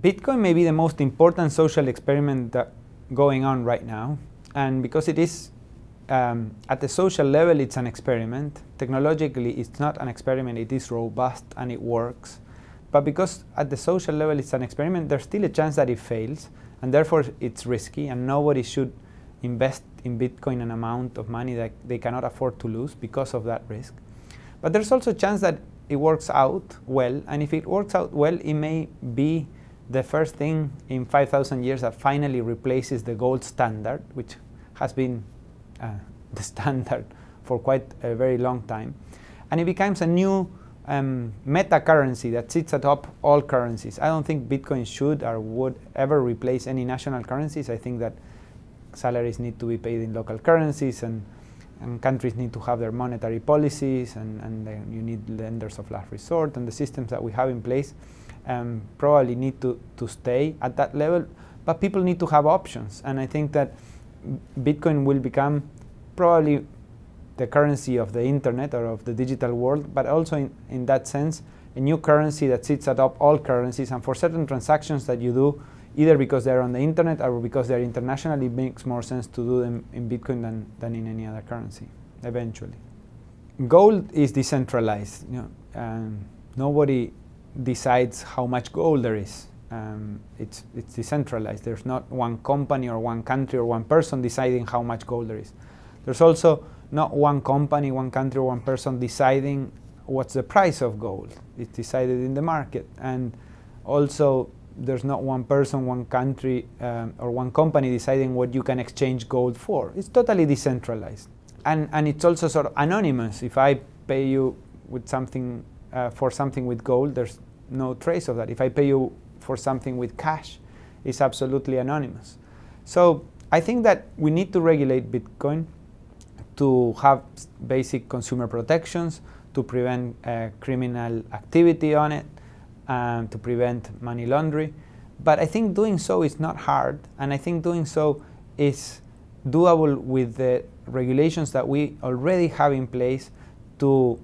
Bitcoin may be the most important social experiment going on right now, and because it is at the social level it's an experiment. Technologically it's not an experiment, it is robust and it works, but because at the social level it's an experiment, there's still a chance that it fails, and therefore it's risky, and nobody should invest in Bitcoin an amount of money that they cannot afford to lose because of that risk. But there's also a chance that it works out well, and if it works out well, it may be the first thing in 5,000 years that finally replaces the gold standard, which has been the standard for quite a very long time. And it becomes a new meta currency that sits atop all currencies. I don't think Bitcoin should or would ever replace any national currencies. I think that salaries need to be paid in local currencies, and countries need to have their monetary policies, and you need lenders of last resort, and the systems that we have in place probably need to stay at that level, but people need to have options, and I think that Bitcoin will become probably the currency of the internet or of the digital world, but also in that sense a new currency that sits atop all currencies, and for certain transactions that you do either because they're on the internet or because they're international, it makes more sense to do them in Bitcoin than in any other currency eventually. Gold is decentralized. Nobody decides how much gold there is. It's decentralized. There's not one company or one country or one person deciding how much gold there is. There's also not one company, one country, or one person deciding what's the price of gold. It's decided in the market. And also there's not one person, one country, or one company deciding what you can exchange gold for. It's totally decentralized. And it's also sort of anonymous. If I pay you with something for something with gold, there's no trace of that. If I pay you for something with cash, it's absolutely anonymous. So I think that we need to regulate Bitcoin to have basic consumer protections, to prevent criminal activity on it, to prevent money laundering. But I think doing so is not hard, and I think doing so is doable with the regulations that we already have in place to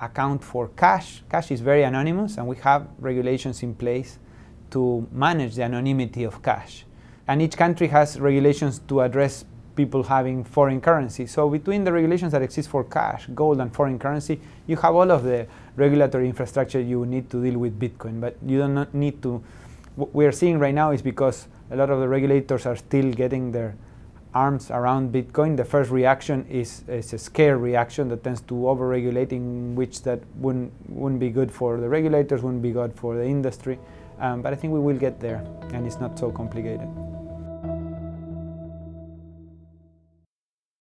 account for cash. Cash is very anonymous, and we have regulations in place to manage the anonymity of cash. And each country has regulations to address people having foreign currency. So between the regulations that exist for cash, gold, and foreign currency, you have all of the regulatory infrastructure you need to deal with Bitcoin. But you do not need to. What we are seeing right now is because a lot of the regulators are still getting their arms around Bitcoin. The first reaction is a scare reaction that tends to over-regulating, which that wouldn't be good for the regulators, wouldn't be good for the industry. But I think we will get there, and it's not so complicated.